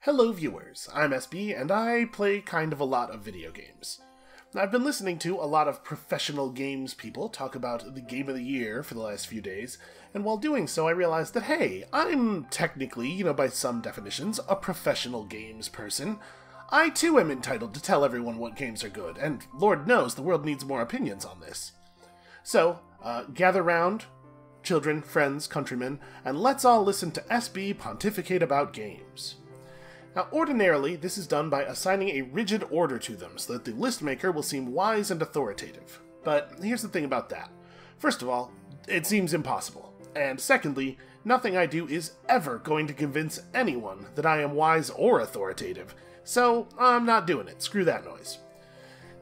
Hello viewers, I'm SB, and I play kind of a lot of video games. I've been listening to a lot of professional games people talk about the Game of the Year for the last few days, and while doing so I realized that hey, I'm technically, by some definitions, a professional games person. I too am entitled to tell everyone what games are good, and Lord knows the world needs more opinions on this. So, gather round, children, friends, countrymen, and let's all listen to SB pontificate about games. Now, ordinarily, this is done by assigning a rigid order to them, so that the list maker will seem wise and authoritative. But here's the thing about that. First of all, it seems impossible. And secondly, nothing I do is ever going to convince anyone that I am wise or authoritative, so I'm not doing it. Screw that noise.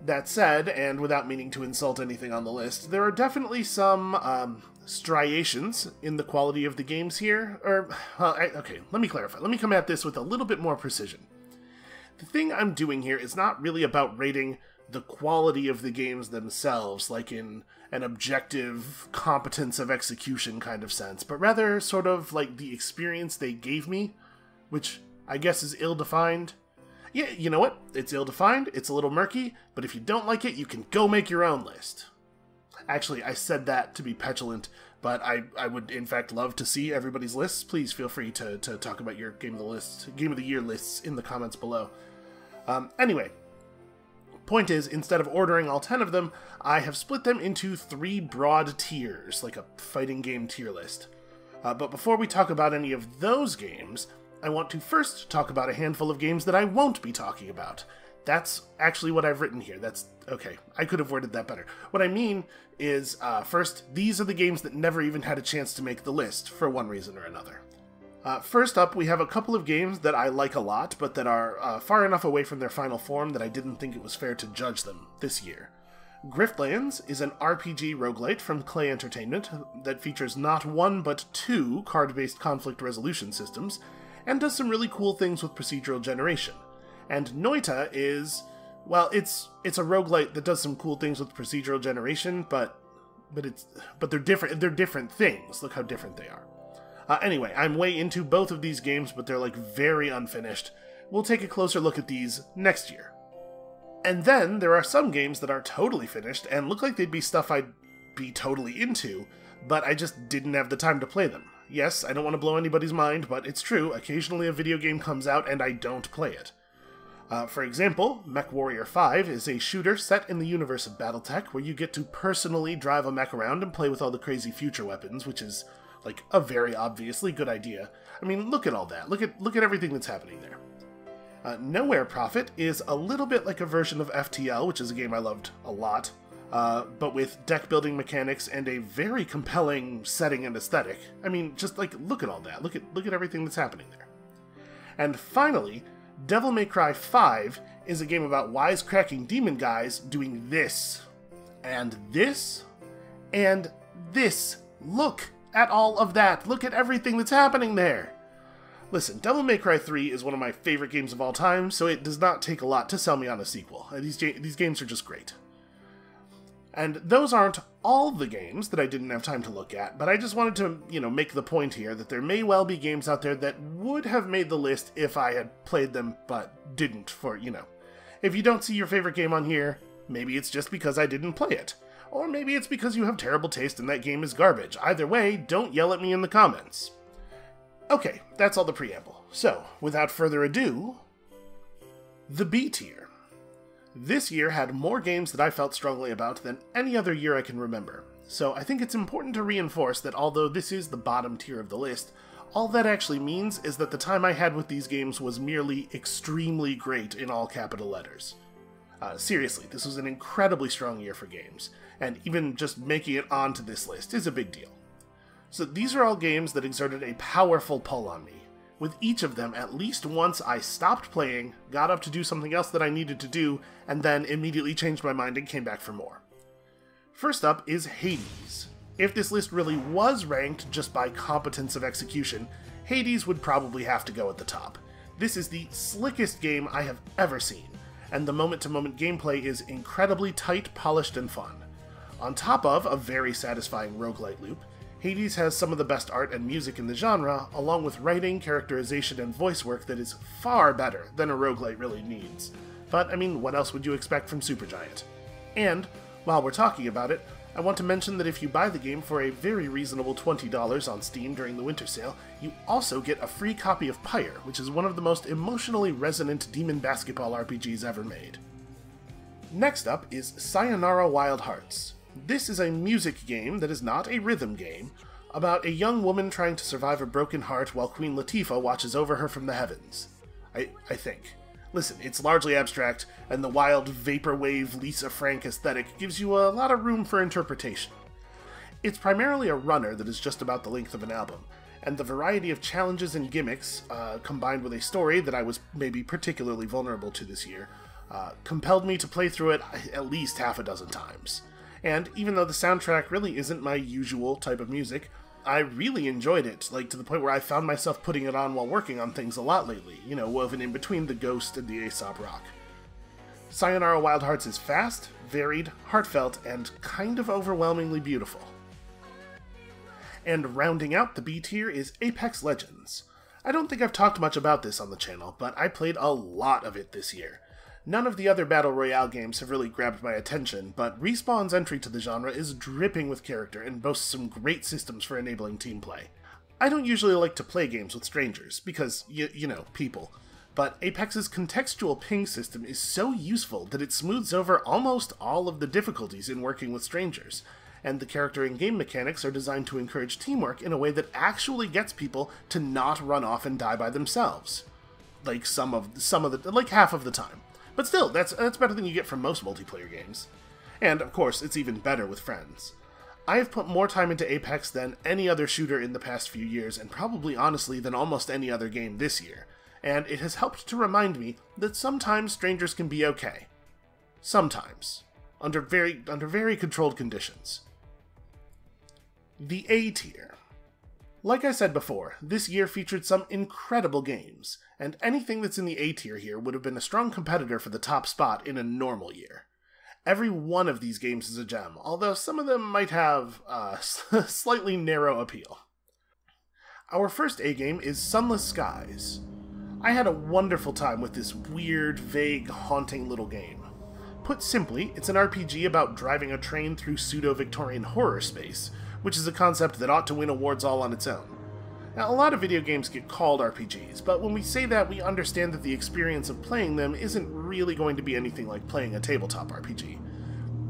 That said, and without meaning to insult anything on the list, there are definitely some, striations in the quality of the games here, okay, let me clarify. Let me come at this with a little bit more precision. The thing I'm doing here is not really about rating the quality of the games themselves, like in an objective competence of execution kind of sense, but rather sort of like the experience they gave me, which I guess is ill-defined. Yeah, you know what? It's ill-defined, it's a little murky, but if you don't like it, you can go make your own list. Actually, I said that to be petulant, but I would in fact love to see everybody's lists. Please feel free to talk about your Game of the Year lists in the comments below. Anyway, point is, instead of ordering all 10 of them, I have split them into 3 broad tiers, like a fighting game tier list. But before we talk about any of those games, I want to first talk about a handful of games that I won't be talking about. That's actually what I've written here. Okay, I could have worded that better. What I mean is, first, these are the games that never even had a chance to make the list, for one reason or another. First up, we have a couple of games that I like a lot, but that are far enough away from their final form that I didn't think it was fair to judge them this year. Griftlands is an RPG roguelite from Klei Entertainment that features not 1 but 2 card-based conflict resolution systems, and does some really cool things with procedural generation. And Noita is, well, it's a roguelite that does some cool things with procedural generation, but they're different. They're different things. Look how different they are. Anyway, I'm way into both of these games, but they're like very unfinished. We'll take a closer look at these next year. And then there are some games that are totally finished and look like they'd be stuff I'd be totally into, but I just didn't have the time to play them. Yes, I don't want to blow anybody's mind, but it's true. Occasionally a video game comes out and I don't play it. For example, MechWarrior 5 is a shooter set in the universe of BattleTech where you get to personally drive a mech around and play with all the crazy future weapons, which is, like, a very obviously good idea. I mean, look at all that. Look at everything that's happening there. Nowhere Prophet is a little bit like a version of FTL, which is a game I loved a lot, but with deck-building mechanics and a very compelling setting and aesthetic. I mean, just, like, look at all that. Look at everything that's happening there. And finally, Devil May Cry 5 is a game about wisecracking demon guys doing this, and this, and this. Look at all of that. Look at everything that's happening there. Listen, Devil May Cry 3 is one of my favorite games of all time, so it does not take a lot to sell me on a sequel. These games are just great. And those aren't all the games that I didn't have time to look at, but I just wanted to, make the point here that there may well be games out there that would have made the list if I had played them, but didn't for, If you don't see your favorite game on here, maybe it's just because I didn't play it. Or maybe it's because you have terrible taste and that game is garbage. Either way, don't yell at me in the comments. Okay, that's all the preamble. So, without further ado, the B tier. This year had more games that I felt strongly about than any other year I can remember, so I think it's important to reinforce that although this is the bottom tier of the list, all that actually means is that the time I had with these games was merely extremely great in all capital letters. Seriously, this was an incredibly strong year for games, and even just making it onto this list is a big deal. So these are all games that exerted a powerful pull on me. With each of them, at least once I stopped playing, got up to do something else that I needed to do, and then immediately changed my mind and came back for more. First up is Hades. If this list really was ranked just by competence of execution, Hades would probably have to go at the top. This is the slickest game I have ever seen, and the moment-to-moment gameplay is incredibly tight, polished, and fun. On top of a very satisfying roguelite loop, Hades has some of the best art and music in the genre, along with writing, characterization, and voice work that is far better than a roguelite really needs. But, I mean, what else would you expect from Supergiant? And, while we're talking about it, I want to mention that if you buy the game for a very reasonable $20 on Steam during the winter sale, you also get a free copy of Pyre, which is one of the most emotionally resonant demon basketball RPGs ever made. Next up is Sayonara Wild Hearts. This is a music game that is not a rhythm game, about a young woman trying to survive a broken heart while Queen Latifah watches over her from the heavens. I think. Listen, it's largely abstract, and the wild vaporwave Lisa Frank aesthetic gives you a lot of room for interpretation. It's primarily a runner that is just about the length of an album, and the variety of challenges and gimmicks, combined with a story that I was maybe particularly vulnerable to this year, compelled me to play through it at least half a dozen times. And even though the soundtrack really isn't my usual type of music, I really enjoyed it, like to the point where I found myself putting it on while working on things a lot lately, you know, woven in between the Ghost and the Aesop Rock. Sayonara Wild Hearts is fast, varied, heartfelt, and kind of overwhelmingly beautiful. And rounding out the B tier is Apex Legends. I don't think I've talked much about this on the channel, but I played a lot of it this year. None of the other Battle Royale games have really grabbed my attention, but Respawn's entry to the genre is dripping with character and boasts some great systems for enabling team play. I don't usually like to play games with strangers, because, you know, people, but Apex's contextual ping system is so useful that it smooths over almost all of the difficulties in working with strangers, and the character and game mechanics are designed to encourage teamwork in a way that actually gets people to not run off and die by themselves. Like like half of the time. But still, that's better than you get from most multiplayer games. And, of course, it's even better with friends. I have put more time into Apex than any other shooter in the past few years, and probably, honestly, than almost any other game this year. And it has helped to remind me that sometimes strangers can be okay. Sometimes. Under very controlled conditions. The A tier. Like I said before, this year featured some incredible games, and anything that's in the A tier here would have been a strong competitor for the top spot in a normal year. Every one of these games is a gem, although some of them might have a slightly narrow appeal. Our first A game is Sunless Skies. I had a wonderful time with this weird, vague, haunting little game. Put simply, it's an RPG about driving a train through pseudo-Victorian horror space, which is a concept that ought to win awards all on its own. Now, a lot of video games get called RPGs, but when we say that, we understand that the experience of playing them isn't really going to be anything like playing a tabletop RPG.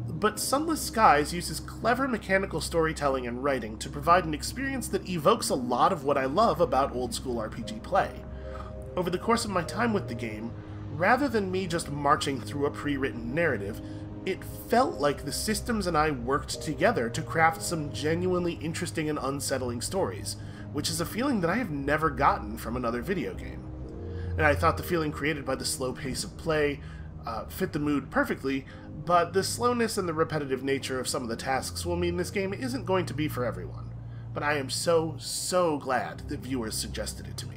But Sunless Skies uses clever mechanical storytelling and writing to provide an experience that evokes a lot of what I love about old-school RPG play. Over the course of my time with the game, rather than me just marching through a pre-written narrative, it felt like the systems and I worked together to craft some genuinely interesting and unsettling stories, which is a feeling that I have never gotten from another video game. And I thought the feeling created by the slow pace of play fit the mood perfectly, but the slowness and the repetitive nature of some of the tasks will mean this game isn't going to be for everyone. But I am so glad that viewers suggested it to me.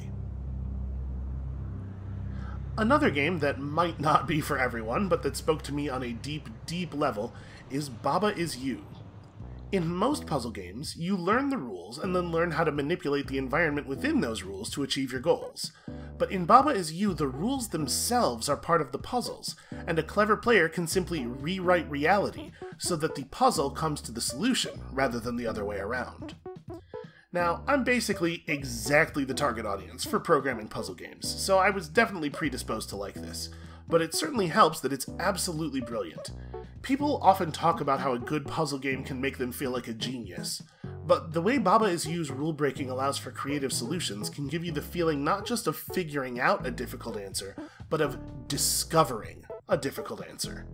Another game that might not be for everyone, but that spoke to me on a deep level, is Baba Is You. In most puzzle games, you learn the rules and then learn how to manipulate the environment within those rules to achieve your goals. But in Baba Is You, the rules themselves are part of the puzzles, and a clever player can simply rewrite reality so that the puzzle comes to the solution rather than the other way around. Now, I'm basically exactly the target audience for programming puzzle games, so I was definitely predisposed to like this, but it certainly helps that it's absolutely brilliant. People often talk about how a good puzzle game can make them feel like a genius, but the way Baba Is You's rule-breaking allows for creative solutions can give you the feeling not just of figuring out a difficult answer, but of discovering a difficult answer.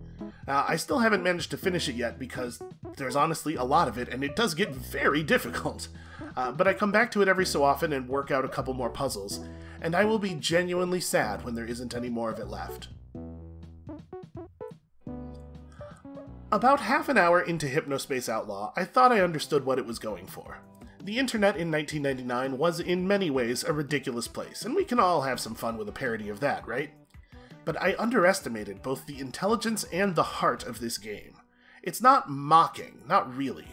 I still haven't managed to finish it yet because there's honestly a lot of it and it does get very difficult. But I come back to it every so often and work out a couple more puzzles, and I will be genuinely sad when there isn't any more of it left. About half an hour into Hypnospace Outlaw, I thought I understood what it was going for. The internet in 1999 was in many ways a ridiculous place, and we can all have some fun with a parody of that, right? But I underestimated both the intelligence and the heart of this game. It's not mocking, not really.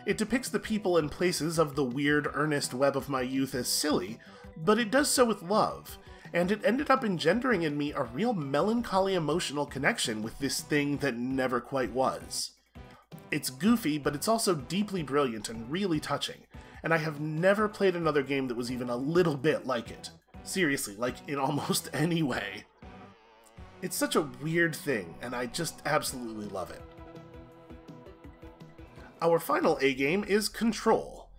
It depicts the people and places of the weird, earnest web of my youth as silly, but it does so with love, and it ended up engendering in me a real melancholy emotional connection with this thing that never quite was. It's goofy, but it's also deeply brilliant and really touching, and I have never played another game that was even a little bit like it. Seriously, like in almost any way. It's such a weird thing, and I just absolutely love it. Our final A game is Control.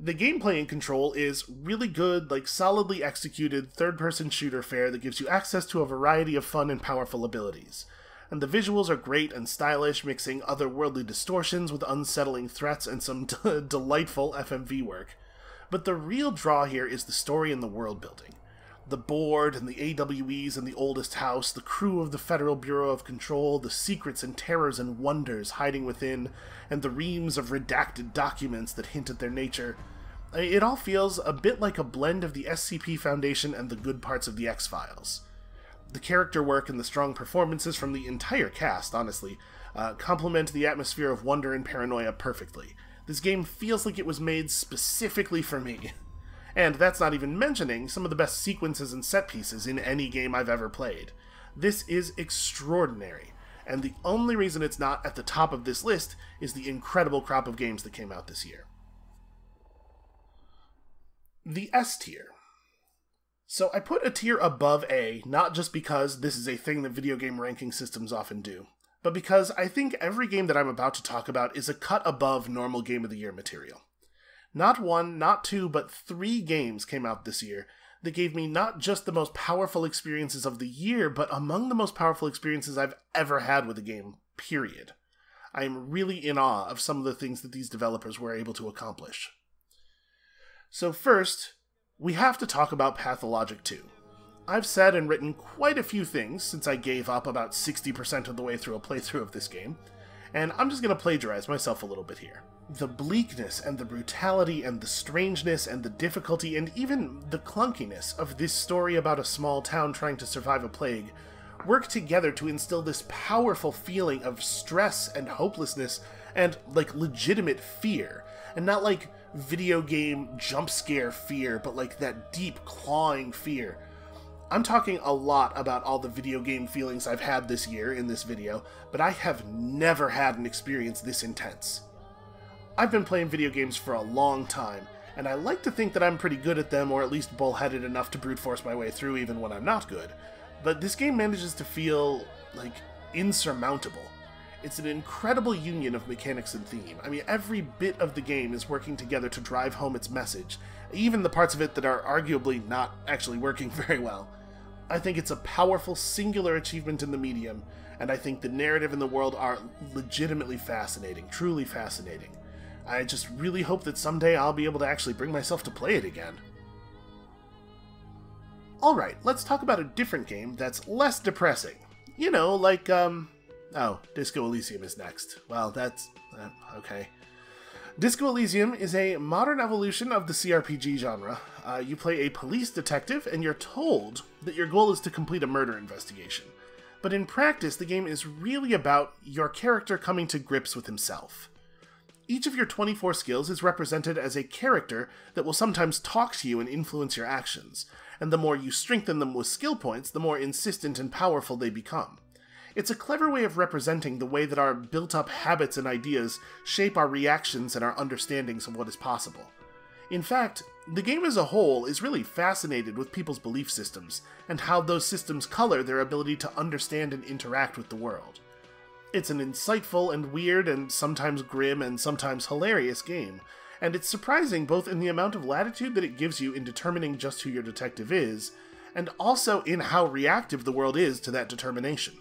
The gameplay in Control is really good, like solidly executed third-person shooter fare that gives you access to a variety of fun and powerful abilities. And the visuals are great and stylish, mixing otherworldly distortions with unsettling threats and some delightful FMV work. But the real draw here is the story and the world building. The board and the AWEs and the oldest house, the crew of the Federal Bureau of Control, the secrets and terrors and wonders hiding within, and the reams of redacted documents that hint at their nature. It all feels a bit like a blend of the SCP Foundation and the good parts of the X-Files. The character work and the strong performances from the entire cast, honestly, complement the atmosphere of wonder and paranoia perfectly. This game feels like it was made specifically for me. And that's not even mentioning some of the best sequences and set pieces in any game I've ever played. This is extraordinary, and the only reason it's not at the top of this list is the incredible crop of games that came out this year. The S tier. So I put a tier above A, not just because this is a thing that video game ranking systems often do, but because I think every game that I'm about to talk about is a cut above normal Game of the Year material. Not one, not two, but 3 games came out this year that gave me not just the most powerful experiences of the year, but among the most powerful experiences I've ever had with a game, period. I am really in awe of some of the things that these developers were able to accomplish. So first, we have to talk about Pathologic 2. I've said and written quite a few things since I gave up about 60% of the way through a playthrough of this game, and I'm just going to plagiarize myself a little bit here. The bleakness and the brutality and the strangeness and the difficulty and even the clunkiness of this story about a small town trying to survive a plague work together to instill this powerful feeling of stress and hopelessness and, like, legitimate fear. And not like video game jump scare fear, but like that deep clawing fear. I'm talking a lot about all the video game feelings I've had this year in this video, but I have never had an experience this intense. I've been playing video games for a long time, and I like to think that I'm pretty good at them, or at least bullheaded enough to brute force my way through even when I'm not good. But this game manages to feel, like, insurmountable. It's an incredible union of mechanics and theme. I mean, every bit of the game is working together to drive home its message, even the parts of it that are arguably not actually working very well. I think it's a powerful, singular achievement in the medium, and I think the narrative and the world are legitimately fascinating, truly fascinating. I just really hope that someday I'll be able to actually bring myself to play it again. Alright, let's talk about a different game that's less depressing. You know, like, oh, Disco Elysium is next. Well, that's... okay. Disco Elysium is a modern evolution of the CRPG genre. You play a police detective, and you're told that your goal is to complete a murder investigation. But in practice, the game is really about your character coming to grips with himself. Each of your 24 skills is represented as a character that will sometimes talk to you and influence your actions, and the more you strengthen them with skill points, the more insistent and powerful they become. It's a clever way of representing the way that our built-up habits and ideas shape our reactions and our understandings of what is possible. In fact, the game as a whole is really fascinated with people's belief systems, and how those systems color their ability to understand and interact with the world. It's an insightful and weird and sometimes grim and sometimes hilarious game, and it's surprising both in the amount of latitude that it gives you in determining just who your detective is, and also in how reactive the world is to that determination.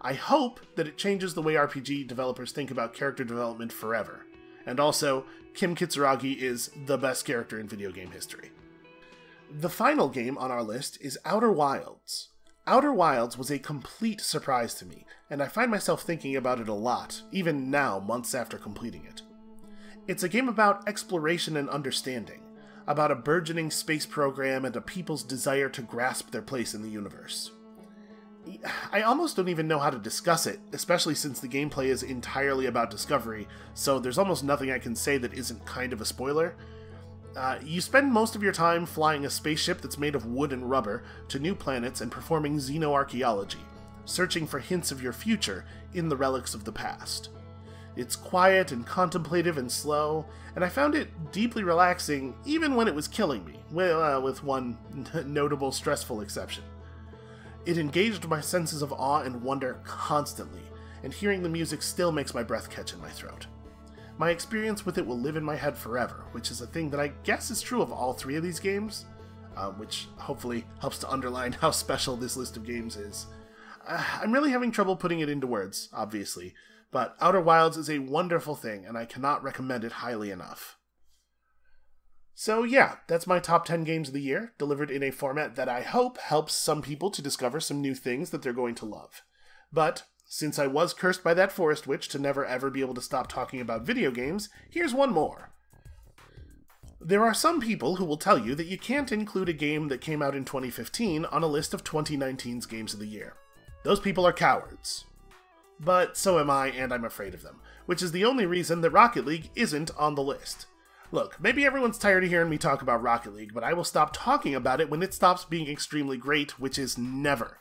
I hope that it changes the way RPG developers think about character development forever. And also, Kim Kitsuragi is the best character in video game history. The final game on our list is Outer Wilds. Outer Wilds was a complete surprise to me, and I find myself thinking about it a lot, even now, months after completing it. It's a game about exploration and understanding, about a burgeoning space program and a people's desire to grasp their place in the universe. I almost don't even know how to discuss it, especially since the gameplay is entirely about discovery, so there's almost nothing I can say that isn't kind of a spoiler. You spend most of your time flying a spaceship that's made of wood and rubber to new planets and performing xenoarchaeology, searching for hints of your future in the relics of the past. It's quiet and contemplative and slow, and I found it deeply relaxing even when it was killing me, with one notable stressful exception. It engaged my senses of awe and wonder constantly, and hearing the music still makes my breath catch in my throat. My experience with it will live in my head forever, which is a thing that I guess is true of all three of these games, which hopefully helps to underline how special this list of games is. I'm really having trouble putting it into words, obviously, but Outer Wilds is a wonderful thing, and I cannot recommend it highly enough. So yeah, that's my top 10 games of the year, delivered in a format that I hope helps some people to discover some new things that they're going to love. But since I was cursed by that forest witch to never ever be able to stop talking about video games, here's one more. There are some people who will tell you that you can't include a game that came out in 2015 on a list of 2019's games of the year. Those people are cowards. But so am I, and I'm afraid of them, which is the only reason that Rocket League isn't on the list. Look, maybe everyone's tired of hearing me talk about Rocket League, but I will stop talking about it when it stops being extremely great, which is never.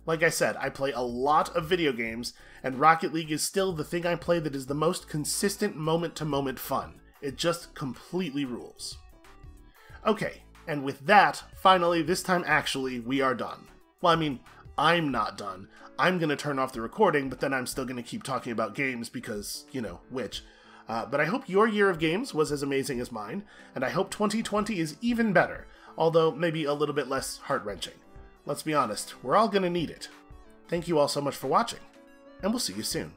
Like I said, I play a lot of video games, and Rocket League is still the thing I play that is the most consistent moment-to-moment fun. It just completely rules. Okay, and with that, finally, this time actually, we are done. Well, I mean, I'm not done. I'm gonna turn off the recording, but then I'm still gonna keep talking about games because, you know, which. But I hope your year of games was as amazing as mine, and I hope 2020 is even better, although maybe a little bit less heart-wrenching. Let's be honest, we're all gonna need it. Thank you all so much for watching, and we'll see you soon.